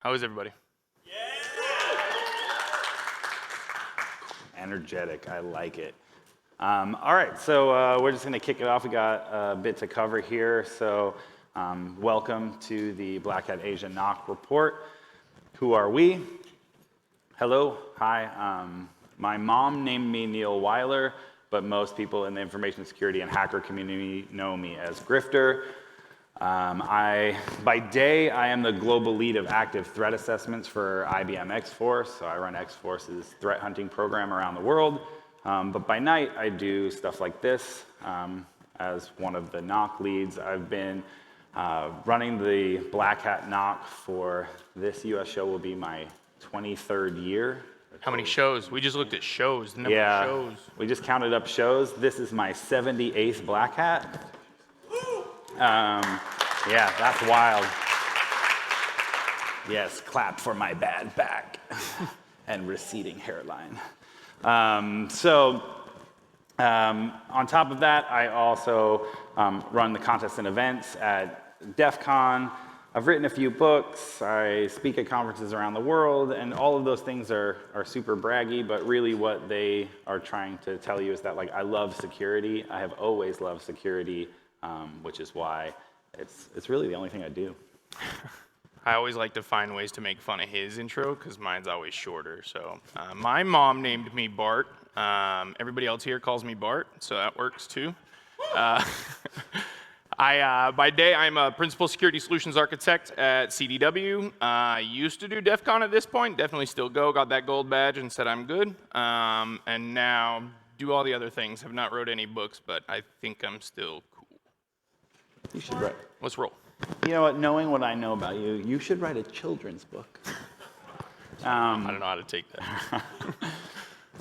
How is everybody? Energetic, I like it. All right, so we're just gonna kick it off. We got a bit to cover here. So welcome to the Black Hat Asia NOC report. Who are we? Hello, hi. My mom named me Neil Wyler, but most people in the information security and hacker community know me as Grifter. By day, I am the global lead of active threat assessments for IBM X-Force. So I run X-Force's threat hunting program around the world. But by night, I do stuff like this. As one of the NOC leads, I've been running the Black Hat NOC for this US show will be my 23rd year. How many shows? We just looked at shows, the number of shows. We just counted up shows. This is my 78th Black Hat. Yeah, that's wild. Yes, clap for my bad back and receding hairline. On top of that, I also run the contests and events at DEF CON. I've written a few books, I speak at conferences around the world, and all of those things are super braggy, but really what they are trying to tell you is that, like, I love security. I have always loved security, which is why it's really the only thing I do. I always like to find ways to make fun of his intro, because mine's always shorter. So my mom named me Bart. Everybody else here calls me Bart, so that works too. By day, I'm a principal security solutions architect at CDW. I used to do DEF CON at this point, definitely still go, got that gold badge and said I'm good. And now do all the other things. Have not wrote any books, but I think I'm still cool. You should write. Let's roll. You know what, knowing what I know about you, you should write a children's book. I don't know how to take that.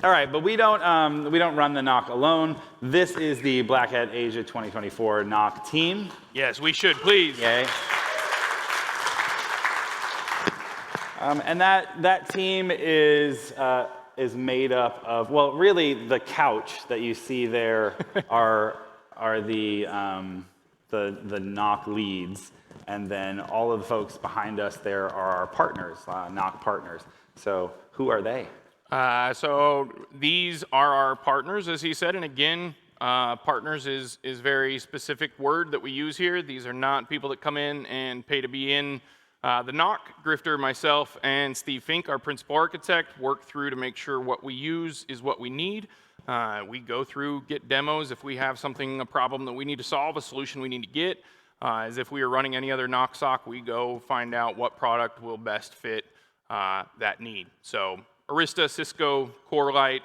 All right, but we don't run the NOC alone. This is the Black Hat Asia 2024 NOC team. Yes, we should, please. Yay. And that team is made up of, well, really the couch that you see there are the NOC leads, and then all of the folks behind us there are our partners, NOC partners. So who are they? So these are our partners, as he said, and again, partners is a very specific word that we use here. These are not people that come in and pay to be in the NOC. Grifter, myself, and Steve Fink, our principal architect, work through to make sure what we use is what we need. We go through, get demos. If we have a problem that we need to solve, a solution we need to get, as if we are running any other NOC SOC, we go find out what product will best fit that need. So Arista, Cisco, Corelight,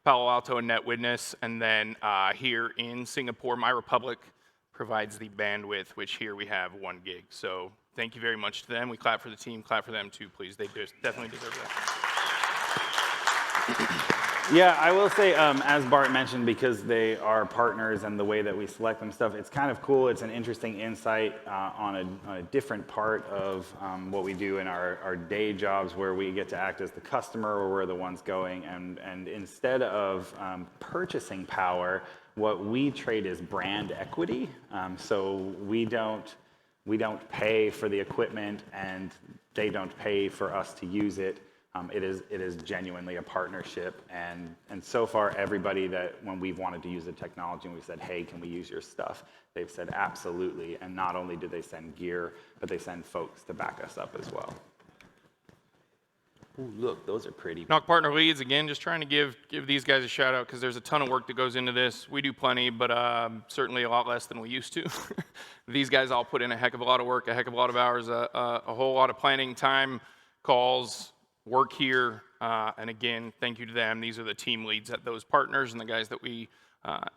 Palo Alto, and NetWitness, and then here in Singapore, My Republic provides the bandwidth, which here we have 1 gig. So thank you very much to them. We clap for the team, clap for them too, please. They definitely deserve that. Yeah, I will say, as Bart mentioned, because they are partners and the way that we select them stuff, it's kind of cool. It's an interesting insight on a different part of what we do in our day jobs, where we get to act as the customer, or we're the ones going. And instead of purchasing power, what we trade is brand equity. So we don't pay for the equipment, and they don't pay for us to use it. It is genuinely a partnership, and so far everybody that when we've wanted to use the technology and we said, hey, can we use your stuff, they've said absolutely, and not only do they send gear, but they send folks to back us up as well. Ooh, look, those are pretty. NOC partner leads, again, just trying to give these guys a shout out, because there's a ton of work that goes into this. We do plenty, but certainly a lot less than we used to. These guys all put in a heck of a lot of work, a heck of a lot of hours, a whole lot of planning time, calls, work here, and again, thank you to them. These are the team leads at those partners and the guys that we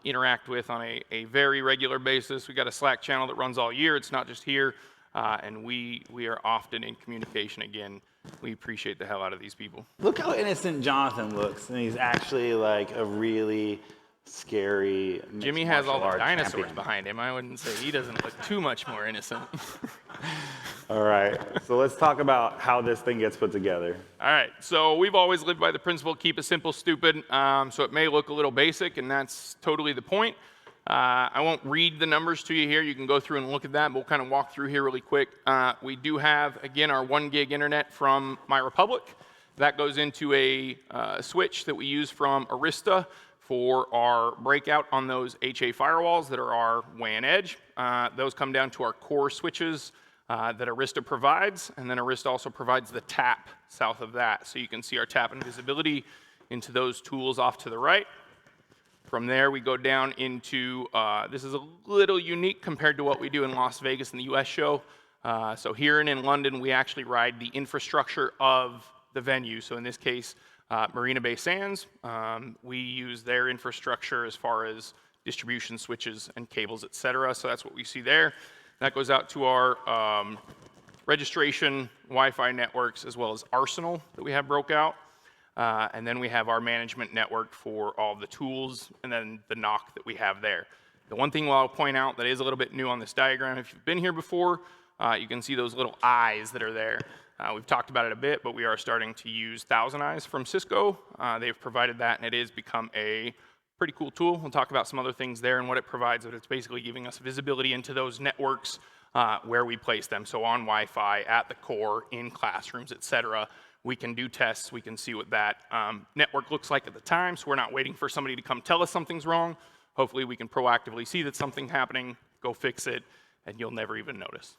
interact with on a very regular basis. We got a Slack channel that runs all year. It's not just here, and we are often in communication. Again, we appreciate the hell out of these people. Look how innocent Jonathan looks, and he's actually like a really scary. Jimmy has all the dinosaurs behind him. I wouldn't say he doesn't look too much more innocent. All right, so let's talk about how this thing gets put together. All right, so we've always lived by the principle, keep it simple, stupid. So it may look a little basic, and that's totally the point. I won't read the numbers to you here. You can go through and look at that. But we'll kind of walk through here really quick. We do have, again, our 1 gig internet from MyRepublic. That goes into a switch that we use from Arista for our breakout on those HA firewalls that are our WAN edge. Those come down to our core switches that Arista provides, and then Arista also provides the tap south of that. So you can see our tap and visibility into those tools off to the right. From there, we go down into, this is a little unique compared to what we do in Las Vegas and the US show. So here and in London, we actually ride the infrastructure of the venue. So in this case, Marina Bay Sands, we use their infrastructure as far as distribution switches and cables, et cetera. So that's what we see there. That goes out to our registration Wi-Fi networks as well as Arsenal that we have broke out. And then we have our management network for all the tools and then the NOC that we have there. The one thing I'll point out that is a little bit new on this diagram, if you've been here before, you can see those little eyes that are there. We've talked about it a bit, but we are starting to use Thousand Eyes from Cisco. They've provided that, and it has become a pretty cool tool. We'll talk about some other things there and what it provides, but it's basically giving us visibility into those networks where we place them. So on Wi-Fi, at the core, in classrooms, et cetera. We can do tests. We can see what that network looks like at the time, so we're not waiting for somebody to come tell us something's wrong. Hopefully, we can proactively see that something's happening, go fix it, and you'll never even notice.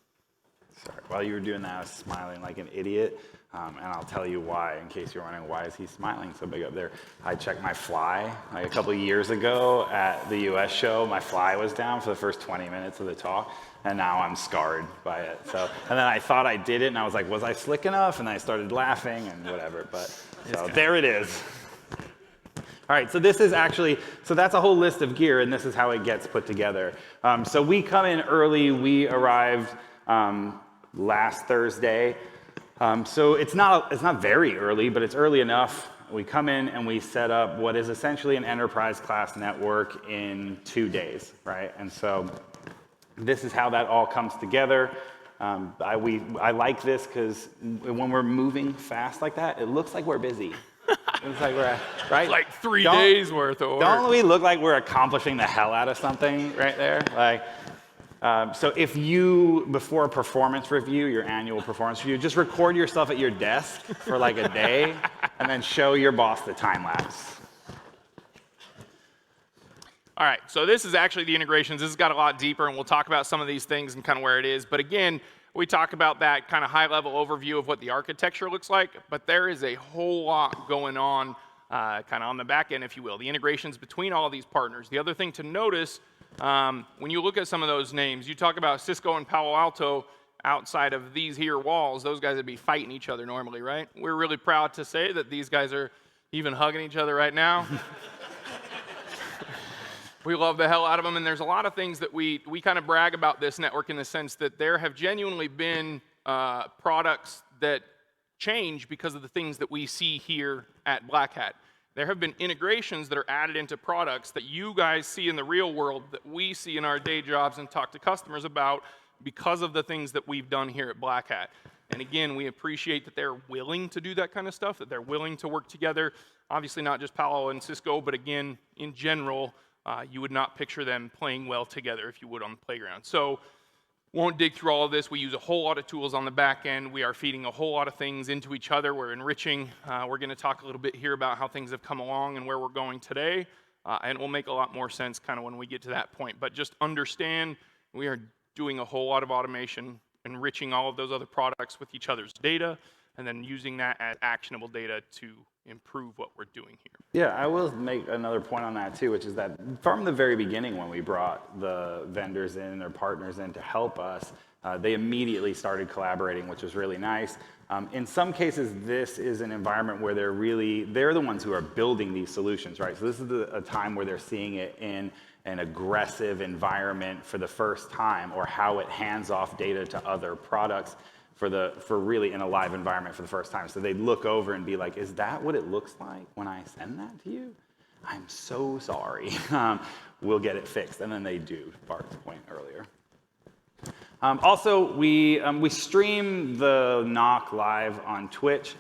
Sorry, while you were doing that, I was smiling like an idiot, and I'll tell you why, in case you're wondering why is he smiling so big up there. I checked my fly, like a couple of years ago at the US show, my fly was down for the first 20 minutes of the talk, and now I'm scarred by it. So, and then I thought I did it, and I was like, was I slick enough? And I started laughing and whatever, but so there it is. All right, so this is actually, so that's a whole list of gear, and this is how it gets put together. So we come in early, we arrived last Thursday. So it's not very early, but it's early enough. We come in and we set up what is essentially an enterprise class network in 2 days, right? And so this is how that all comes together. I like this because when we're moving fast like that, it looks like we're busy. It's like we're, right? Like 3 days worth of work. Don't we look like we're accomplishing the hell out of something right there? Like, so if you, before a performance review, your annual performance review, just record yourself at your desk for like a day and then show your boss the time lapse. All right, so this is actually the integrations. This has got a lot deeper, and we'll talk about some of these things and kind of where it is. But again, we talk about that kind of high-level overview of what the architecture looks like, but there is a whole lot going on kind of on the back end, if you will, the integrations between all of these partners. The other thing to notice, when you look at some of those names, you talk about Cisco and Palo Alto outside of these here walls, those guys would be fighting each other normally, right? We're really proud to say that these guys are even hugging each other right now. We love the hell out of them, and there's a lot of things that we kind of brag about this network in the sense that there have genuinely been products that change because of the things that we see here at Black Hat. There have been integrations that are added into products that you guys see in the real world that we see in our day jobs and talk to customers about because of the things that we've done here at Black Hat. And again, we appreciate that they're willing to do that kind of stuff, that they're willing to work together. Obviously not just Palo and Cisco, but again, in general, you would not picture them playing well together if you would on the playground. So won't dig through all of this. We use a whole lot of tools on the back end. We are feeding a whole lot of things into each other. We're enriching. We're going to talk a little bit here about how things have come along and where we're going today. And it will make a lot more sense kind of when we get to that point. But just understand we are doing a whole lot of automation, enriching all of those other products with each other's data, and then using that as actionable data to improve what we're doing here. Yeah, I will make another point on that too, which is that from the very beginning when we brought the vendors in, their partners in to help us, they immediately started collaborating, which was really nice. In some cases, this is an environment where they're the ones who are building these solutions, right? So this is a time where they're seeing it in an aggressive environment for the first time, or how it hands off data to other products for really in a live environment for the first time. So they'd look over and be like, is that what it looks like when I send that to you? I'm so sorry. We'll get it fixed. And then they do, Bart's point earlier. Also, we stream the NOC live on Twitch.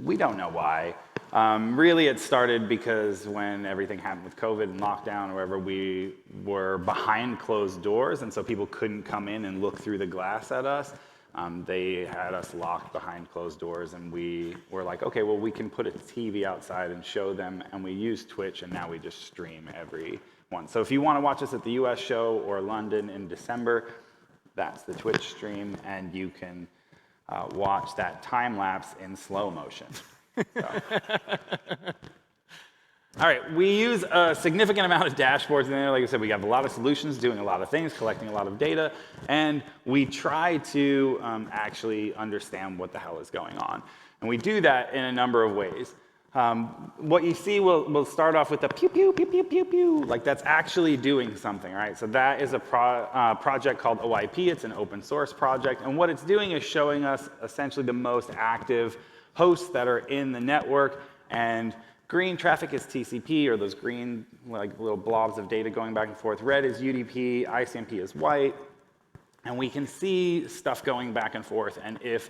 We don't know why. Really, it started because when everything happened with COVID and lockdown or wherever, we were behind closed doors, and so people couldn't come in and look through the glass at us. They had us locked behind closed doors, and we were like, okay, well, we can put a TV outside and show them, and we use Twitch, and now we just stream every one. So if you want to watch us at the US show or London in December, that's the Twitch stream, and you can watch that time lapse in slow motion. So. All right, we use a significant amount of dashboards in there. Like I said, we have a lot of solutions doing a lot of things, collecting a lot of data, and we try to actually understand what the hell is going on. And we do that in a number of ways. What you see, we'll start off with the pew, pew, pew, pew, pew, pew. Like that's actually doing something, right? So that is a project called OIP. It's an open source project. And what it's doing is showing us essentially the most active hosts that are in the network. And green traffic is TCP, or those green like little blobs of data going back and forth. Red is UDP, ICMP is white. And we can see stuff going back and forth. And if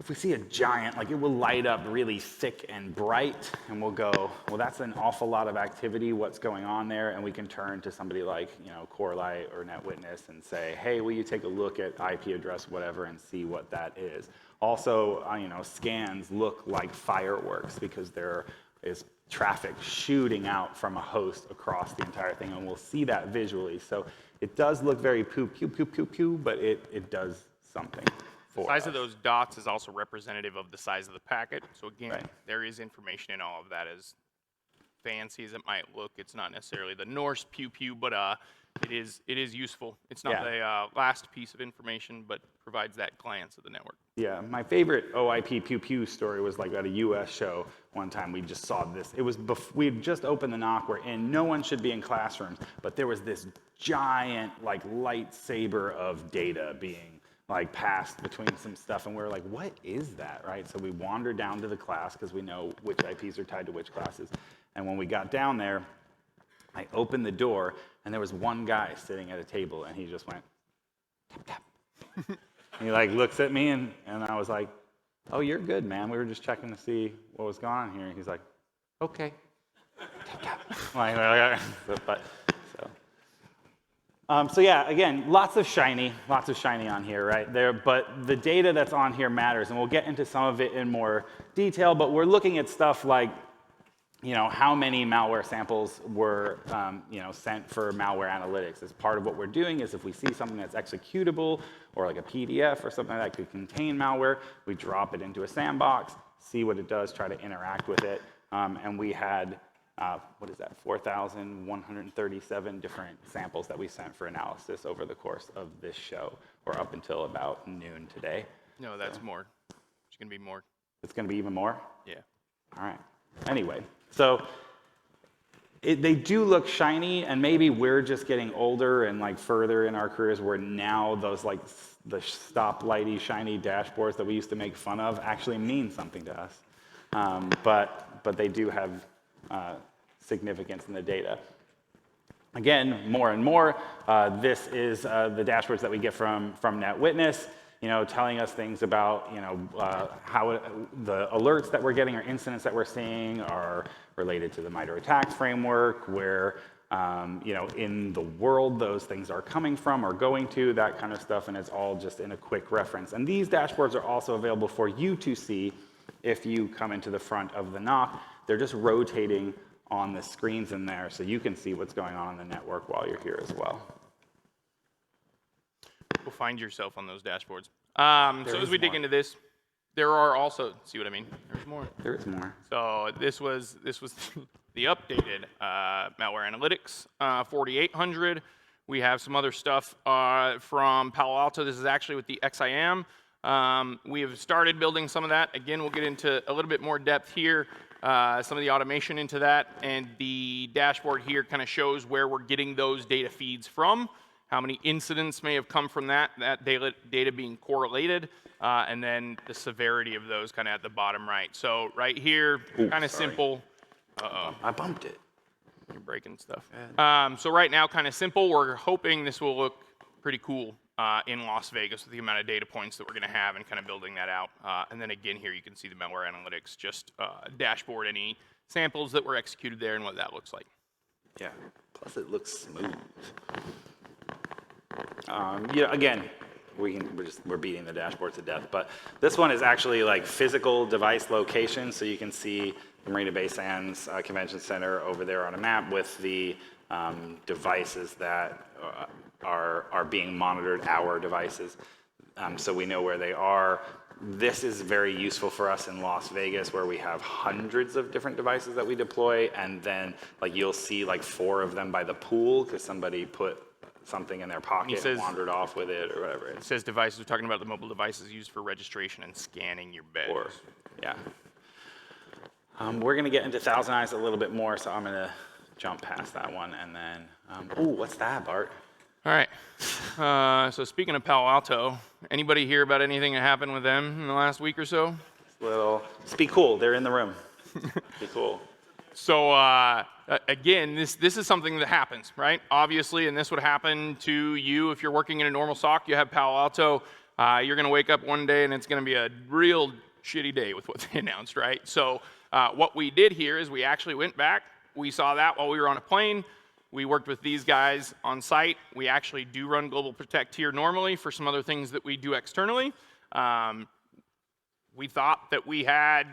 we see a giant, like it will light up really thick and bright, and we'll go, well, that's an awful lot of activity, what's going on there? And we can turn to somebody like, Corelight or NetWitness and say, hey, will you take a look at IP address, whatever, and see what that is? Also, scans look like fireworks because there is traffic shooting out from a host across the entire thing, and we'll see that visually. So it does look very pew, pew, pew, pew, pew, but it does something. The size of those dots is also representative of the size of the packet. So again, there is information in all of that. As fancy as it might look, it's not necessarily the Norse pew pew, but it is useful. It's not the last piece of information, but provides that glance of the network. Yeah, my favorite OIP pew pew story was like at a US show one time. We just saw this. It was we had just opened the NOC. We're in. No one should be in classrooms, but there was this giant like lightsaber of data being like passed between some stuff, and we were like, what is that, right? So we wandered down to the class because we know which IPs are tied to which classes. And when we got down there, I opened the door, and there was one guy sitting at a table, and he just went, tap, tap. He like looks at me, and I was like, oh, you're good, man. We were just checking to see what was going on here. And he's like, okay. Tap, tap. Like, so yeah, again, lots of shiny on here, right? But the data that's on here matters, and we'll get into some of it in more detail, but we're looking at stuff like, how many malware samples were, sent for malware analytics. As part of what we're doing is if we see something that's executable, or like a PDF or something that could contain malware, we drop it into a sandbox, see what it does, try to interact with it, and we had 4,137 different samples that we sent for analysis over the course of this show, or up until about noon today. No, that's more. It's going to be more. It's going to be even more? Yeah. All right. Anyway, so they do look shiny, and maybe we're just getting older and like further in our careers where now those like the stoplighty shiny dashboards that we used to make fun of actually mean something to us. But they do have significance in the data. Again, more and more, this is the dashboards that we get from NetWitness, telling us things about, how the alerts that we're getting or incidents that we're seeing are related to the MITRE ATT&CK framework, where, in the world those things are coming from or going to, that kind of stuff, and it's all just in a quick reference. And these dashboards are also available for you to see if you come into the front of the NOC. They're just rotating on the screens in there, so you can see what's going on in the network while you're here as well. Go find yourself on those dashboards. So as we dig into this, there are also, see what I mean? There's more. There is more. So this was the updated malware analytics 4800. We have some other stuff from Palo Alto. This is actually with the XIM. We have started building some of that. Again, we'll get into a little bit more depth here, some of the automation into that, and the dashboard here kind of shows where we're getting those data feeds from, how many incidents may have come from that data being correlated, and then the severity of those kind of at the bottom right. So right here, kind of simple. Uh-oh. I bumped it. You're breaking stuff. So right now, kind of simple. We're hoping this will look pretty cool in Las Vegas with the amount of data points that we're going to have and kind of building that out. And then again here you can see the malware analytics, just dashboard any samples that were executed there and what that looks like. Yeah, plus it looks smooth. Again, we're beating the dashboard to death, but this one is actually like physical device location, so you can see the Marina Bay Sands Convention Center over there on a map with the devices that are being monitored, our devices, so we know where they are. This is very useful for us in Las Vegas, where we have hundreds of different devices that we deploy, and then like you'll see like 4 of them by the pool because somebody put something in their pocket and wandered off with it or whatever. It says devices, we're talking about the mobile devices used for registration and scanning your bags. Or, yeah. We're going to get into Thousand Eyes a little bit more, so I'm going to jump past that one. And then, ooh, what's that, Bart? All right. So speaking of Palo Alto, anybody hear about anything that happened with them in the last week or so? Just be cool. They're in the room. Be cool. So again, this is something that happens, right? Obviously, and this would happen to you if you're working in a normal SOC. You have Palo Alto. You're going to wake up one day and it's going to be a real shitty day with what they announced, right? So what we did here is we actually went back. We saw that while we were on a plane. We worked with these guys on site. We actually do run Global Protect here normally for some other things that we do externally. We thought that we had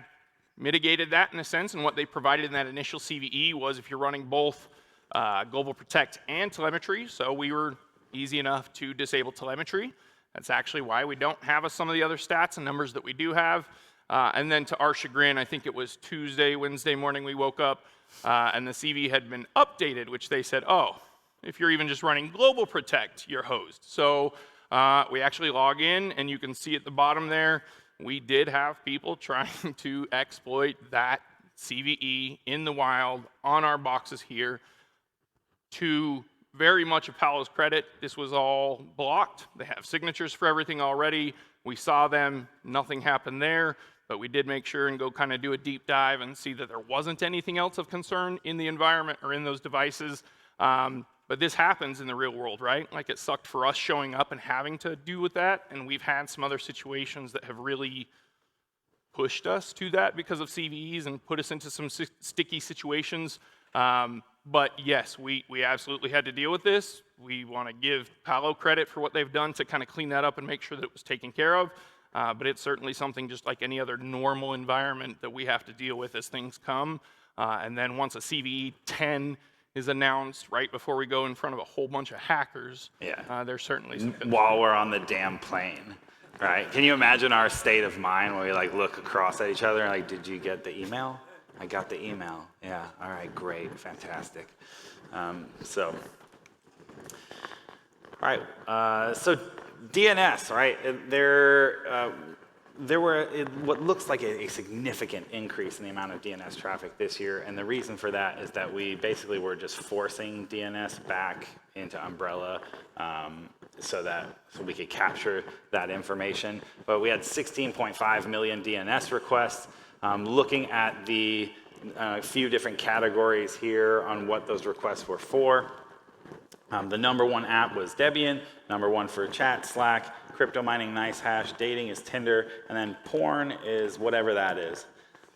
mitigated that in a sense, and what they provided in that initial CVE was if you're running both Global Protect and telemetry, so we were easy enough to disable telemetry. That's actually why we don't have some of the other stats and numbers that we do have. And then to our chagrin, I think it was Tuesday, Wednesday morning, we woke up and the CV had been updated, which they said, oh, if you're even just running Global Protect, you're hosed. So we actually log in, and you can see at the bottom there, we did have people trying to exploit that CVE in the wild on our boxes here. To very much of Palo's credit, this was all blocked. They have signatures for everything already. We saw them, nothing happened there, but we did make sure and go kind of do a deep dive and see that there wasn't anything else of concern in the environment or in those devices. But this happens in the real world, right? Like it sucked for us showing up and having to do with that, and we've had some other situations that have really pushed us to that because of CVEs and put us into some sticky situations. But yes, we absolutely had to deal with this. We want to give Palo credit for what they've done to kind of clean that up and make sure that it was taken care of. But it's certainly something just like any other normal environment that we have to deal with as things come. And then once a CVE 10 is announced right before we go in front of a whole bunch of hackers, there's certainly some concern. While we're on the damn plane, right? Can you imagine our state of mind when we like look across at each other and like, did you get the email? I got the email. Yeah, all right, great, fantastic. So DNS, right? There were what looks like a significant increase in the amount of DNS traffic this year, and the reason for that is that we basically were just forcing DNS back into Umbrella so we could capture that information. But we had 16.5 million DNS requests. Looking at the few different categories here on what those requests were for. The #1 app was Debian, #1 for chat, Slack, crypto mining, NiceHash, dating is Tinder, and then porn is whatever that is.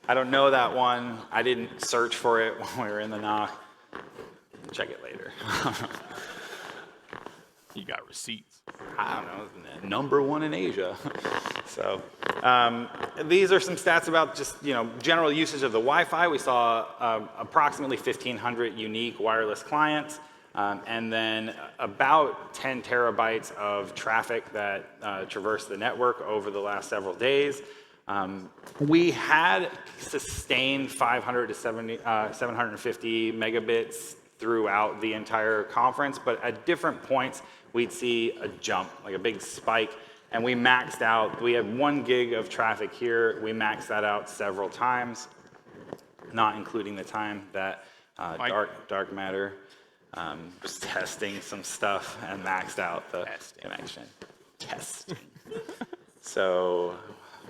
I don't know that one. I didn't search for it when we were in the NOC. Check it later. You got receipts. I don't know, #1 in Asia. So these are some stats about just general usage of the Wi-Fi. We saw approximately 1,500 unique wireless clients. And then about 10 terabytes of traffic that traversed the network over the last several days. We had sustained 500 to 750 megabits throughout the entire conference, but at different points, we'd see a jump, like a big spike, and we maxed out. We had 1 gig of traffic here. We maxed that out several times, not including the time that dark matter was testing some stuff and maxed out the connection. Testing. So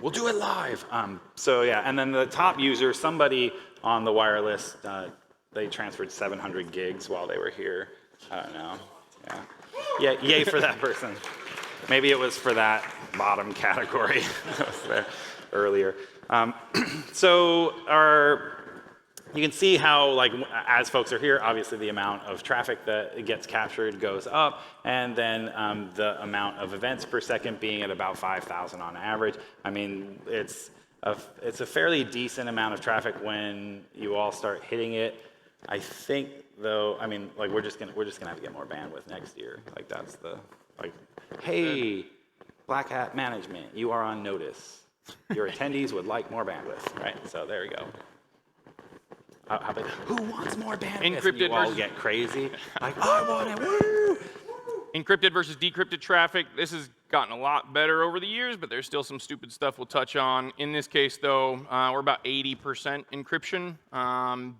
we'll do it live. So yeah, and then the top user, somebody on the wireless, they transferred 700 gigs while they were here. I don't know. Yeah, yay for that person. maybe it was for that bottom category that was there earlier. So you can see how, like, as folks are here, obviously the amount of traffic that gets captured goes up, and then the amount of events per second being at about 5,000 on average. I mean, it's a fairly decent amount of traffic when you all start hitting it. I think, though, I mean, like, we're just gonna have to get more bandwidth next year. Like, that's the, like, hey, Black Hat Management, you are on notice. Your attendees would like more bandwidth, right? So there we go. Who wants more bandwidth? Encrypted you all versus get crazy. Like, I want it, woo! Encrypted versus decrypted traffic. This has gotten a lot better over the years, but there's still some stupid stuff we'll touch on. In this case, though, we're about 80% encryption.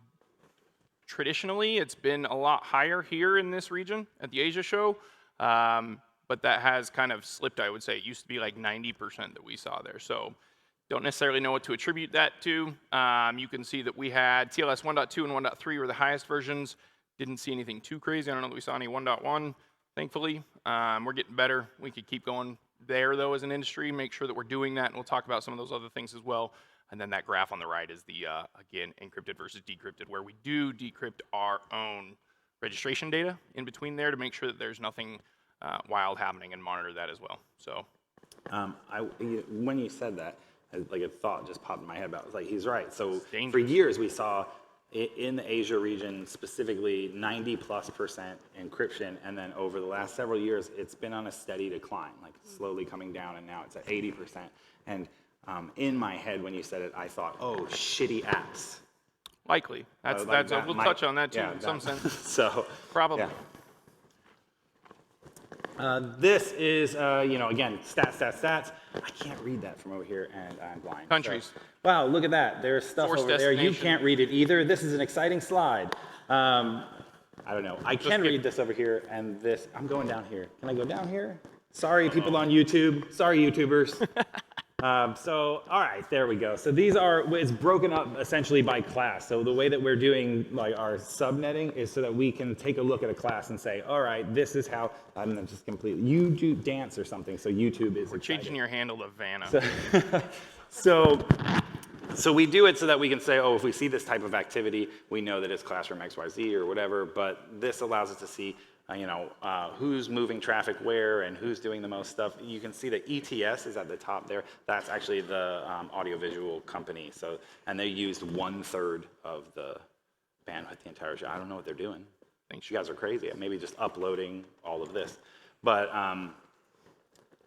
Traditionally, it's been a lot higher here in this region at the Asia show, but that has kind of slipped, I would say. It used to be like 90% that we saw there. So don't necessarily know what to attribute that to. You can see that we had TLS 1.2 and 1.3 were the highest versions. Didn't see anything too crazy. I don't know that we saw any 1.1, thankfully. We're getting better. We could keep going there, though, as an industry, make sure that we're doing that, and we'll talk about some of those other things as well. And then that graph on the right is the, again, encrypted versus decrypted, where we do decrypt our own registration data in between there to make sure that there's nothing wild happening and monitor that as well. So, when you said that, like a thought just popped in my head about it. Was like, he's right. So dangerous. For years we saw in the Asia region specifically 90+% encryption, and then over the last several years it's been on a steady decline, like slowly coming down, and now it's at 80%. And in my head when you said it, I thought, oh, shitty apps. Likely. We'll touch on that too in some sense. So probably. Yeah. This is, again, stats. I can't read that from over here, and I'm blind. Countries. So, wow, look at that. There's stuff Forced over there. You can't read it either. This is an exciting slide. I don't know. I can read this over here, and this. I'm going down here. Can I go down here? Sorry, people on YouTube. Sorry, YouTubers. So, all right, there we go. So these it's broken up essentially by class. So the way that we're doing like our subnetting is so that we can take a look at a class and say, all right, this is how, I'm not just completely, you do dance or something, so YouTube is We're changing your handle to Vanna. So we do it so that we can say, oh, if we see this type of activity, we know that it's classroom XYZ or whatever, but this allows us to see who's moving traffic where and who's doing the most stuff. You can see that ETS is at the top there. That's actually the audiovisual company. So, and they used 1/3 of the bandwidth the entire show. I don't know what they're doing. I think you guys are crazy. Maybe just uploading all of this. But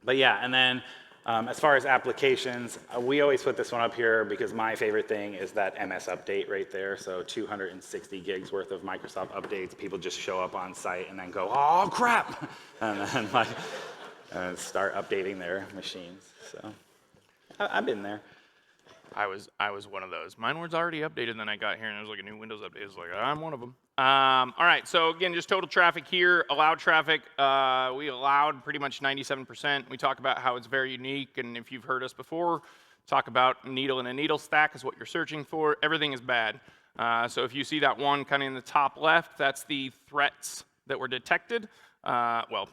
yeah, and then as far as applications, we always put this one up here because my favorite thing is that MS update right there. So 260 gigs worth of Microsoft updates. People just show up on site and then go, oh crap, and then start updating their machines. So I've been there. I was one of those. Mine was already updated, then I got here and there was like a new Windows update. It was like, I'm one of them. All right, so again, just total traffic here. Allowed traffic, we allowed pretty much 97%. We talk about how it's very unique, and if you've heard us before, talk about needle in a needle stack is what you're searching for. Everything is bad. So if you see that one kind of in the top left, that's the threats that were detected. Well,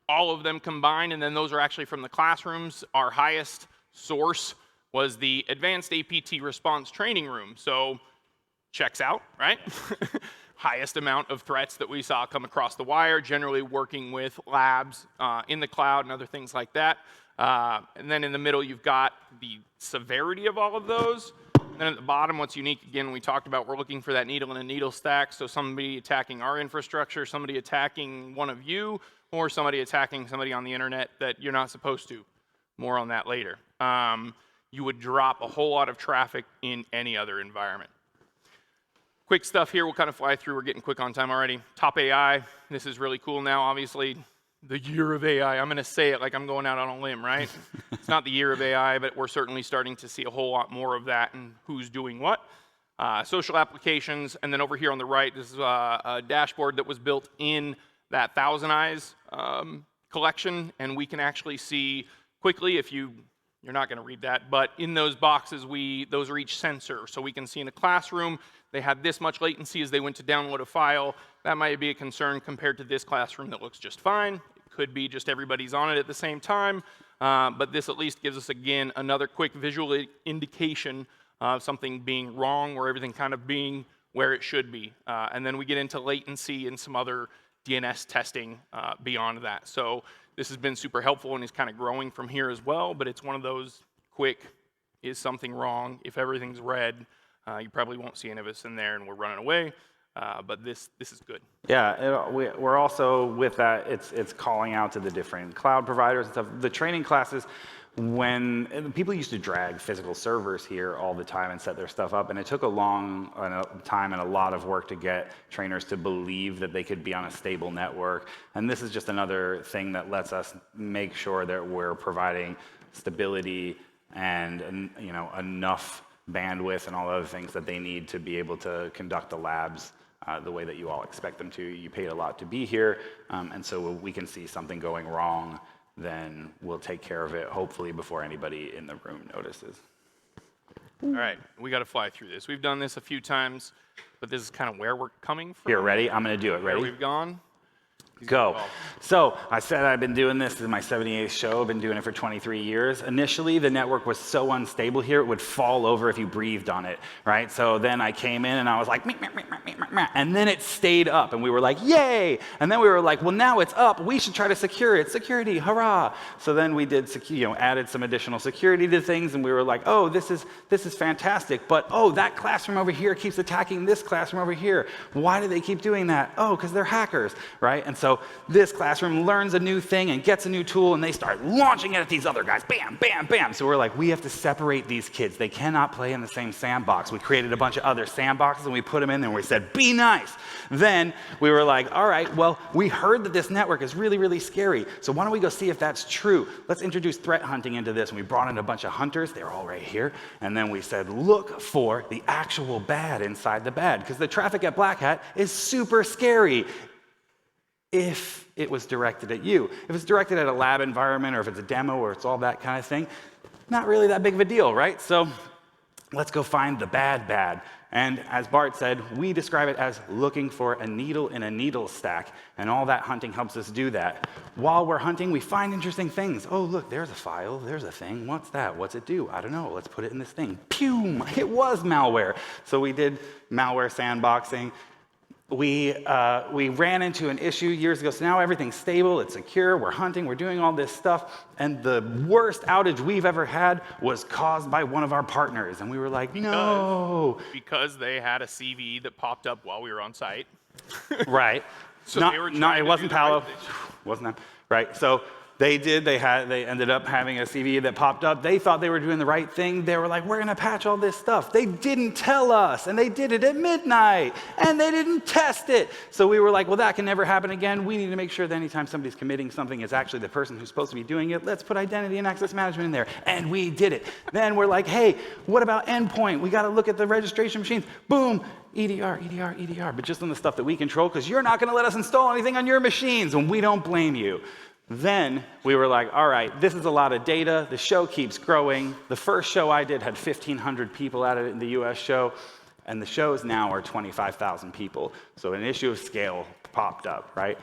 all of them combined, and then those are actually from the classrooms. Our highest source was the Advanced APT Response Training Room. So checks out, right? Highest amount of threats that we saw come across the wire, generally working with labs in the cloud and other things like that. And then in the middle, you've got the severity of all of those. And then at the bottom, what's unique, again, we talked about, we're looking for that needle in a needle stack. So somebody attacking our infrastructure, somebody attacking one of you, or somebody attacking somebody on the internet that you're not supposed to. More on that later. You would drop a whole lot of traffic in any other environment. Quick stuff here, we'll kind of fly through. We're getting quick on time already. Top AI, this is really cool now, obviously. The year of AI, I'm going to say it like I'm going out on a limb, right? It's not the year of AI, but we're certainly starting to see a whole lot more of that and who's doing what. Social applications, and then over here on the right, this is a dashboard that was built in that Thousand Eyes collection, and we can actually see quickly if you're not going to read that, but in those boxes, those are each sensor. So we can see in a classroom, they had this much latency as they went to download a file. That might be a concern compared to this classroom that looks just fine. It could be just everybody's on it at the same time, but this at least gives us, again, another quick visual indication of something being wrong or everything kind of being where it should be. And then we get into latency and some other DNS testing beyond that. So this has been super helpful and is kind of growing from here as well, but it's one of those quick, is something wrong? If everything's red, you probably won't see any of us in there and we're running away, but this is good. Yeah, we're also, with that, it's calling out to the different cloud providers and stuff. The training classes, when people used to drag physical servers here all the time and set their stuff up, and it took a long time and a lot of work to get trainers to believe that they could be on a stable network. And this is just another thing that lets us make sure that we're providing stability and enough bandwidth and all other things that they need to be able to conduct the labs the way that you all expect them to. You paid a lot to be here, and so we can see something going wrong, then we'll take care of it, hopefully before anybody in the room notices. All right, we got to fly through this. We've done this a few times, but this is kind of where we're coming from. Here, ready? I'm going to do it. Ready? Where we've gone. Go. So I said I've been doing this. This is my 78th show. I've been doing it for 23 years. Initially, the network was so unstable here, it would fall over if you breathed on it, right? So then I came in and I was like, meh, meh, meh, meh, meh, meh, meh. And then it stayed up and we were like, yay! And then we were like, well, now it's up. We should try to secure it. Security, hurrah! So then we did, added some additional security to things, and we were like, oh, this is fantastic. But oh, that classroom over here keeps attacking this classroom over here. Why do they keep doing that? Oh, because they're hackers, right? And so this classroom learns a new thing and gets a new tool, and they start launching it at these other guys. Bam, bam, bam. So we're like, we have to separate these kids. They cannot play in the same sandbox. We created a bunch of other sandboxes, and we put them in there, and we said, be nice. Then we were like, all right, well, we heard that this network is really, really scary. So why don't we go see if that's true? Let's introduce threat hunting into this. And we brought in a bunch of hunters. They're all right here. And then we said, look for the actual bad inside the bad, because the traffic at Black Hat is super scary. If it was directed at you. If it's directed at a lab environment, or if it's a demo, or it's all that kind of thing, not really that big of a deal, right? So let's go find the bad. And as Bart said, we describe it as looking for a needle in a needle stack, and all that hunting helps us do that. While we're hunting, we find interesting things. Oh, look, there's a file, there's a thing. What's that? What's it do? I don't know. Let's put it in this thing. Pew! It was malware. So we did malware sandboxing. We ran into an issue years ago, so now everything's stable, it's secure, we're hunting, we're doing all this stuff, and the worst outage we've ever had was caused by one of our partners, and we were like, no. Because they had a CVE that popped up while we were on site. Right. So it wasn't Palo, wasn't them, right? So they ended up having a CVE that popped up. They thought they were doing the right thing. They were like, we're going to patch all this stuff. They didn't tell us, and they did it at midnight, and they didn't test it. So we were like, well, that can never happen again. We need to make sure that anytime somebody's committing something, it's actually the person who's supposed to be doing it. Let's put identity and access management in there, and we did it. Then we're like, hey, what about endpoint? We got to look at the registration machines. Boom. EDR, but just on the stuff that we control, because you're not going to let us install anything on your machines, and we don't blame you. Then we were like, all right, this is a lot of data. The show keeps growing. The first show I did had 1,500 people at it in the US show, and the shows now are 25,000 people. So an issue of scale popped up, right?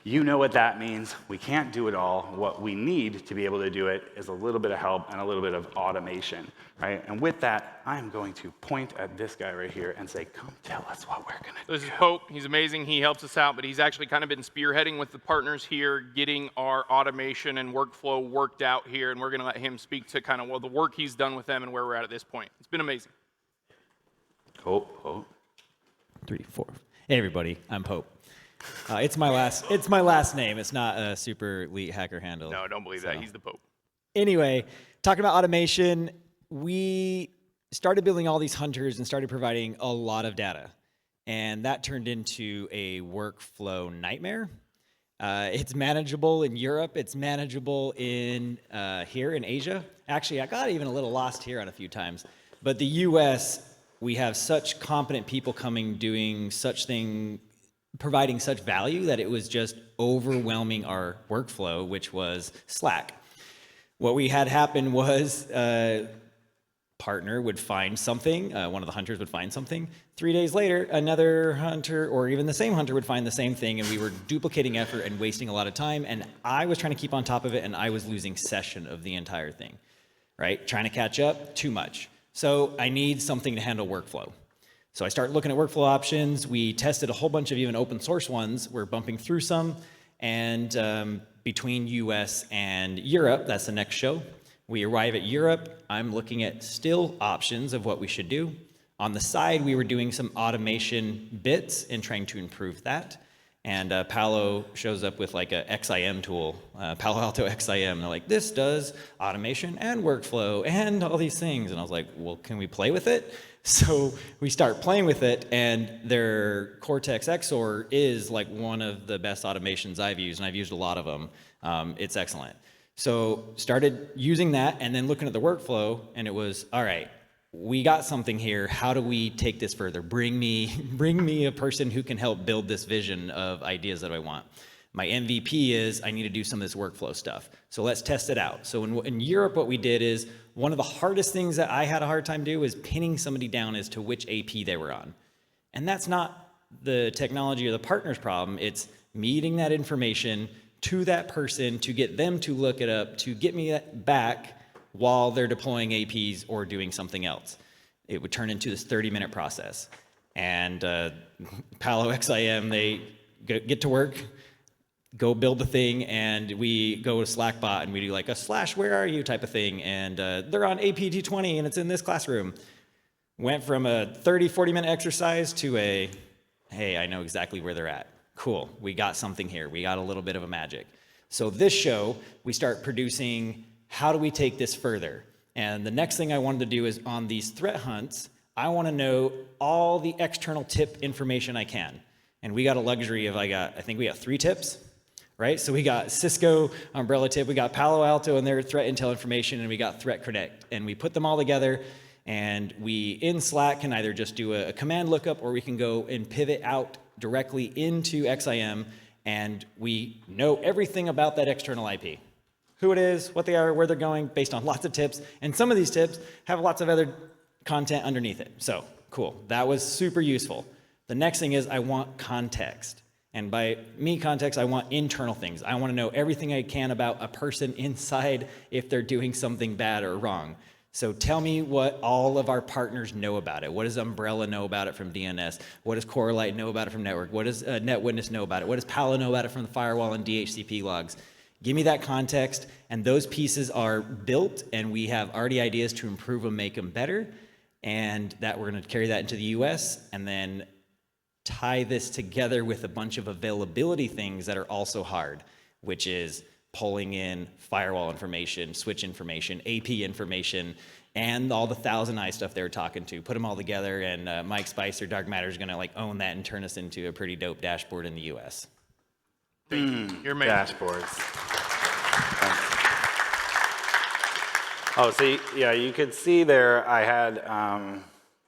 You know what that means. We can't do it all. What we need to be able to do it is a little bit of help and a little bit of automation, right? And with that, I'm going to point at this guy right here and say, come tell us what we're going to do. This is Pope. He's amazing. He helps us out, but he's actually kind of been spearheading with the partners here, getting our automation and workflow worked out here, and we're going to let him speak to kind of the work he's done with them and where we're at this point. It's been amazing. Pope. 3, 4. Hey, everybody. I'm Pope. It's my last name. It's not a super elite hacker handle. No, don't believe that. He's the Pope. Anyway, talking about automation, we started building all these hunters and started providing a lot of data. And that turned into a workflow nightmare. It's manageable in Europe. It's manageable in here in Asia. Actually, I got even a little lost here on a few times. But the US, we have such competent people coming, doing such thing, providing such value that it was just overwhelming our workflow, which was Slack. What we had happen was part partner would find something, one of the hunters would find something. 3 days later, another hunter or even the same hunter would find the same thing, and we were duplicating effort and wasting a lot of time, and I was trying to keep on top of it, and I was losing session of the entire thing, right? Trying to catch up, too much. So I need something to handle workflow. So I started looking at workflow options. We tested a whole bunch of even open source ones. We're bumping through some, and between US and Europe, that's the next show. We arrive at Europe. I'm looking at still options of what we should do. On the side, we were doing some automation bits and trying to improve that. And Palo shows up with like a XIM tool, Palo Alto XIM. They're like, this does automation and workflow and all these things. And I was like, well, can we play with it? So we start playing with it, and their Cortex XOR is like one of the best automations I've used, and I've used a lot of them. It's excellent. So started using that and then looking at the workflow, and it was, all right, we got something here. How do we take this further? Bring me a person who can help build this vision of ideas that I want. My MVP is I need to do some of this workflow stuff. So let's test it out. So in Europe, what we did is one of the hardest things that I had a hard time doing was pinning somebody down as to which AP they were on. And that's not the technology or the partner's problem. It's meeting that information to that person to get them to look it up, to get me back while they're deploying APs or doing something else. It would turn into this 30-minute process. And Palo XIM, they get to work, go build the thing, and we go to Slackbot and we do like a /where are you type of thing, and they're on APT20 and it's in this classroom. Went from a 40-minute exercise to a, hey, I know exactly where they're at. Cool, we got something here. We got a little bit of a magic. So this show, we start producing, how do we take this further? And the next thing I wanted to do is on these threat hunts, I want to know all the external tip information I can. And we got a luxury of, I think we got 3 tips, right? So we got Cisco umbrella tip, we got Palo Alto and their threat intel information, and we got Threat Connect. And we put them all together, and we, in Slack, can either just do a command lookup, or we can go and pivot out directly into XIM, and we know everything about that external IP. Who it is, what they are, where they're going, based on lots of tips. And some of these tips have lots of other content underneath it. So, cool. That was super useful. The next thing is I want context. And by me context, I want internal things. I want to know everything I can about a person inside if they're doing something bad or wrong. So tell me what all of our partners know about it. What does Umbrella know about it from DNS? What does Corelight know about it from Network? What does NetWitness know about it? What does Palo know about it from the firewall and DHCP logs? Give me that context, and those pieces are built, and we have already ideas to improve them, make them better, and that we're going to carry that into the US, and then tie this together with a bunch of availability things that are also hard, which is pulling in firewall information, switch information, AP information, and all the Thousand Eye stuff they were talking to. Put them all together, and Mike Spicer, Dark Matter, is going to like own that and turn us into a pretty dope dashboard in the US. You're amazing. Dashboards. Oh, so yeah, you could see there I had,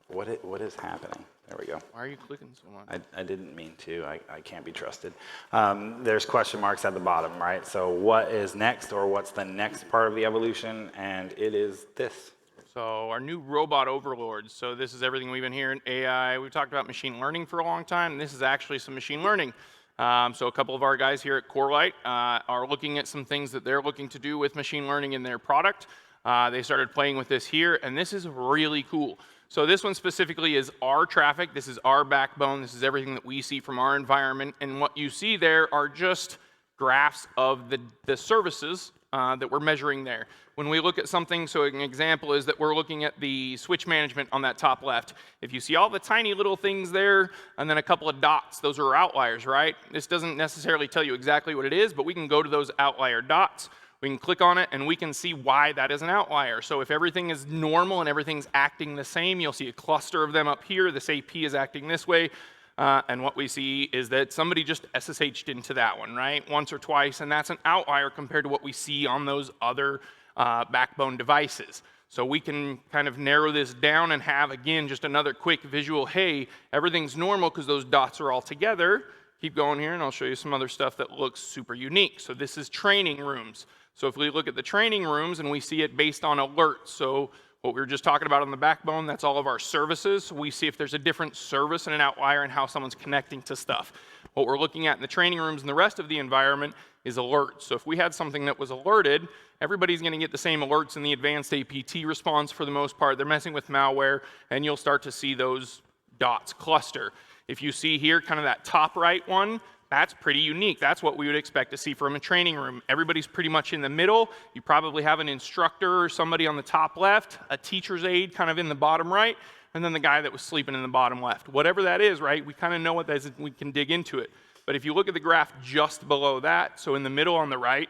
what is happening? There we go. Why are you clicking so much? I didn't mean to. I can't be trusted. There's question marks at the bottom, right? So what is next, or what's the next part of the evolution? And it is this. So our new robot overlords. So this is everything we've been hearing, AI. We've talked about machine learning for a long time, and this is actually some machine learning. So a couple of our guys here at Corelight are looking at some things that they're looking to do with machine learning in their product. They started playing with this here, and this is really cool. So this one specifically is our traffic. This is our backbone. This is everything that we see from our environment. And what you see there are just graphs of the services that we're measuring there. When we look at something, so an example is that we're looking at the switch management on that top left. If you see all the tiny little things there and then a couple of dots, those are outliers, right? This doesn't necessarily tell you exactly what it is, but we can go to those outlier dots. We can click on it, and we can see why that is an outlier. So if everything is normal and everything's acting the same, you'll see a cluster of them up here. This AP is acting this way. And what we see is that somebody just SSH'd into that one, right? Once or twice, and that's an outlier compared to what we see on those other backbone devices. So we can kind of narrow this down and have, again, just another quick visual, hey, everything's normal because those dots are all together. Keep going here, and I'll show you some other stuff that looks super unique. So this is training rooms. So if we look at the training rooms and we see it based on alerts, so What we were just talking about on the backbone, that's all of our services. So we see if there's a different service and an outlier and how someone's connecting to stuff. What we're looking at in the training rooms and the rest of the environment is alerts. So if we had something that was alerted, everybody's going to get the same alerts in the advanced APT response for the most part. They're messing with malware, and you'll start to see those dots cluster. If you see here kind of that top right one, that's pretty unique. That's what we would expect to see from a training room. Everybody's pretty much in the middle. You probably have an instructor or somebody on the top left, a teacher's aide kind of in the bottom right, and then the guy that was sleeping in the bottom left. Whatever that is, right, we kind of know what that is, we can dig into it. But if you look at the graph just below that, so in the middle on the right,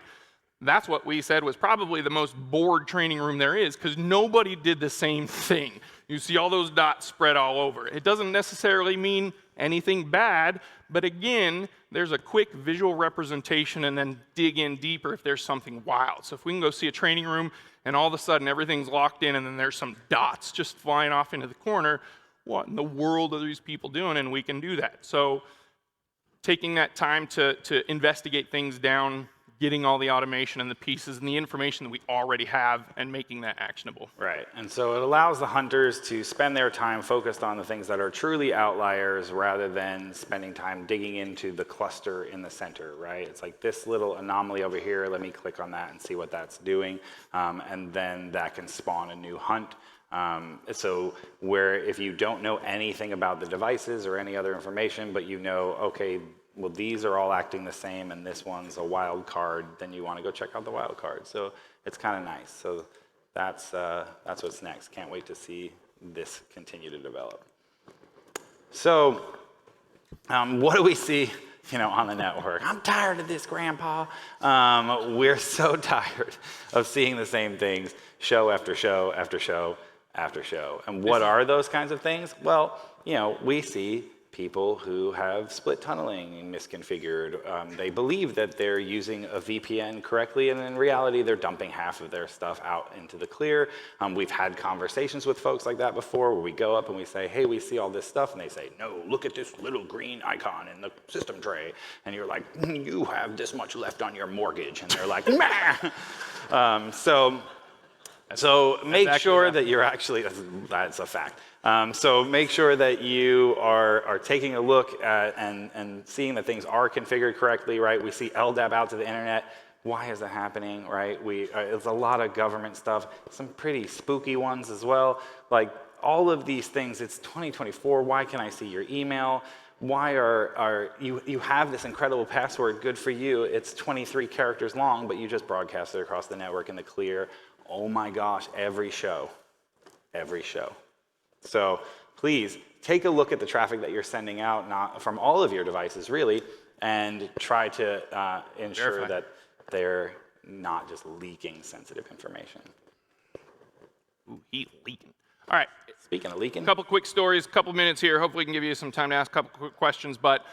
that's what we said was probably the most bored training room there is, because nobody did the same thing. You see all those dots spread all over. It doesn't necessarily mean anything bad, but again, there's a quick visual representation and then dig in deeper if there's something wild. So if we can go see a training room and all of a sudden everything's locked in and then there's some dots just flying off into the corner, what in the world are these people doing? And we can do that. So taking that time to investigate things down, getting all the automation and the pieces and the information that we already have and making that actionable. Right, and so it allows the hunters to spend their time focused on the things that are truly outliers rather than spending time digging into the cluster in the center, right? It's like this little anomaly over here, let me click on that and see what that's doing, and then that can spawn a new hunt. So where if you don't know anything about the devices or any other information, but you know, okay, well, these are all acting the same and this one's a wild card, then you want to go check out the wild card. So it's kind of nice. So that's what's next. Can't wait to see this continue to develop. So what do we see, on the network? I'm tired of this, Grandpa. We're so tired of seeing the same things show after show after show after show. And what are those kinds of things? Well, we see people who have split tunneling misconfigured. They believe that they're using a VPN correctly, and in reality, they're dumping half of their stuff out into the clear. We've had conversations with folks like that before, where we go up and we say, hey, we see all this stuff, and they say, no, look at this little green icon in the system tray. And you're like, you have this much left on your mortgage. And they're like, nah. So make sure that you're actually, that's a fact. So make sure that you are taking a look at and seeing that things are configured correctly, right? We see LDAP out to the internet. Why is that happening, right? It's a lot of government stuff, some pretty spooky ones as well. Like all of these things, it's 2024, why can I see your email? Why are you have this incredible password, good for you, it's 23 characters long, but you just broadcast it across the network in the clear. Oh my gosh, every show. So please take a look at the traffic that you're sending out, not from all of your devices really, and try to ensure Verify that they're not just leaking sensitive information. Ooh, he's leaking. All right. Speaking of leaking. A couple quick stories, couple minutes here. Hopefully we can give you some time to ask a couple quick questions, but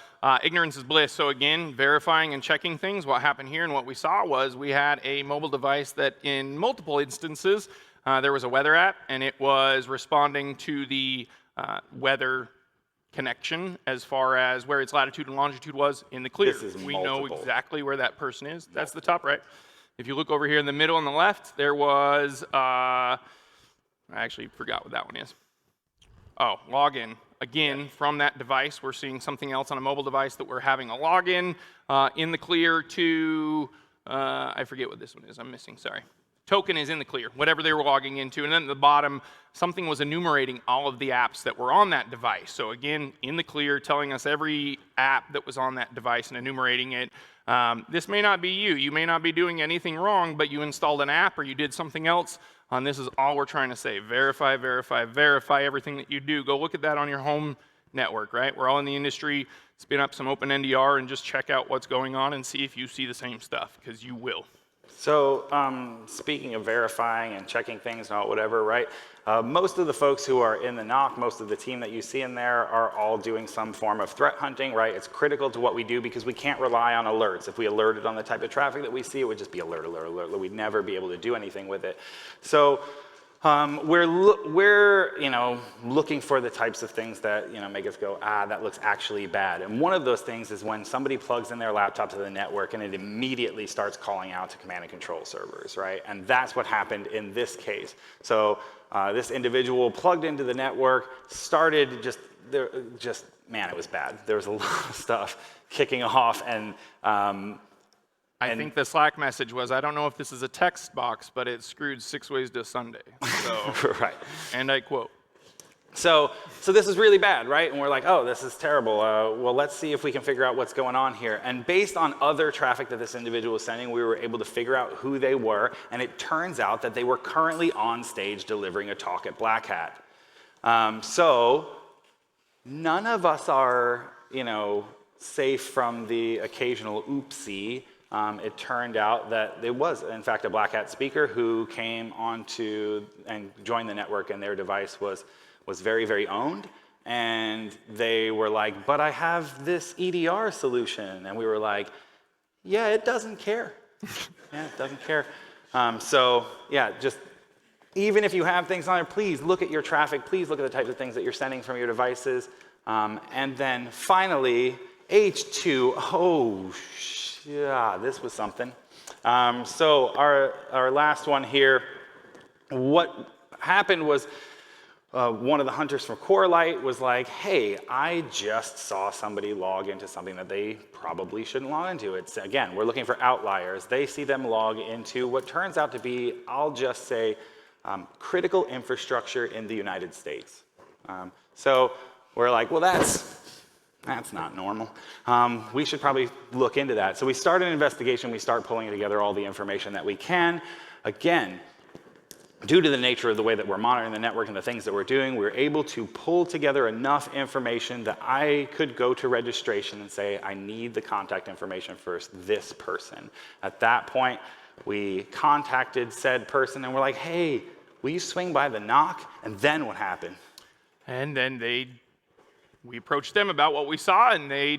ignorance is bliss. So again, verifying and checking things. What happened here and what we saw was we had a mobile device that in multiple instances, there was a weather app and it was responding to the weather connection as far as where its latitude and longitude was in the clear. We know exactly where that person is. That's the top right. If you look over here in the middle on the left, there was, I actually forgot what that one is. Oh, login. Again, from that device, we're seeing something else on a mobile device that we're having a login in the clear to, I forget what this one is, I'm missing, sorry. Token is in the clear, whatever they were logging into. And then at the bottom, something was enumerating all of the apps that were on that device. So again, in the clear, telling us every app that was on that device and enumerating it. This may not be you. You may not be doing anything wrong, but you installed an app or you did something else. And this is all we're trying to say. Verify, verify, verify everything that you do. Go look at that on your home network, right? We're all in the industry. Spin up some open NDR and just check out what's going on and see if you see the same stuff, because you will. So speaking of verifying and checking things and whatever, right? Most of the folks who are in the NOC, most of the team that you see in there are all doing some form of threat hunting, right? It's critical to what we do because we can't rely on alerts. If we alerted on the type of traffic that we see, it would just be alert, alert, alert. We'd never be able to do anything with it. So We're looking for the types of things that make us go, that looks actually bad. And one of those things is when somebody plugs in their laptop to the network and it immediately starts calling out to command and control servers, right? And that's what happened in this case. So this individual plugged into the network, started man, it was bad. There was a lot of stuff kicking off, and I think the Slack message was, I don't know if this is a text box, but it's screwed 6 ways to Sunday. So, right. And I quote. So this is really bad, right? And we're like, oh, this is terrible. Well, let's see if we can figure out what's going on here. And based on other traffic that this individual was sending, we were able to figure out who they were. And it turns out that they were currently on stage delivering a talk at Black Hat. So none of us are, safe from the occasional oopsie. It turned out that it was, in fact, a Black Hat speaker who came onto and joined the network, and their device was very, very owned. And they were like, but I have this EDR solution. And we were like, yeah, it doesn't care. Yeah, it doesn't care. Just even if you have things on there, please look at your traffic. Please look at the types of things that you're sending from your devices. And then finally, H2, yeah, this was something. So our last one here, what happened was one of the hunters from Corelight was like, hey, I just saw somebody log into something that they probably shouldn't log into. It's, again, we're looking for outliers. They see them log into what turns out to be, I'll just say, critical infrastructure in the United States. So we're like, well, that's not normal. We should probably look into that. So we start an investigation. We start pulling together all the information that we can. Again, due to the nature of the way that we're monitoring the network and the things that we're doing, we're able to pull together enough information that I could go to registration and say, I need the contact information for this person. At that point, we contacted said person and we're like, hey, will you swing by the NOC? And then what happened? And then we approached them about what we saw, and they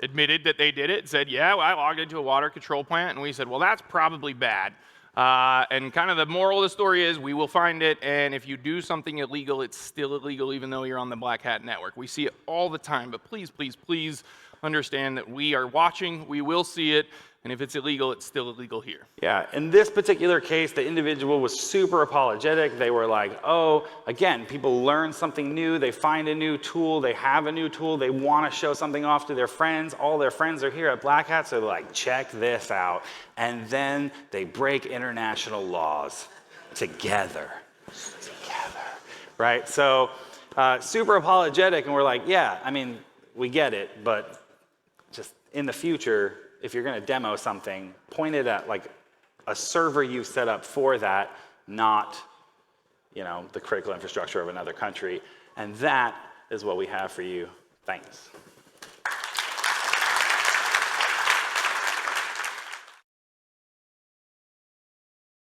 admitted that they did it, said, yeah, well, I logged into a water control plant, and we said, well, that's probably bad. And kind of the moral of the story is we will find it, and if you do something illegal, it's still illegal even though you're on the Black Hat network. We see it all the time, but please, please, please understand that we are watching, we will see it, and if it's illegal, it's still illegal here. Yeah, in this particular case, the individual was super apologetic. They were like, oh, again, people learn something new, they find a new tool, they have a new tool, they want to show something off to their friends, all their friends are here at Black Hat, so they're like, check this out. And then they break international laws together, right? So super apologetic, and we're like, yeah, I mean, we get it, but just in the future, if you're going to demo something, point it at like a server you've set up for that, not the critical infrastructure of another country. And that is what we have for you. Thanks.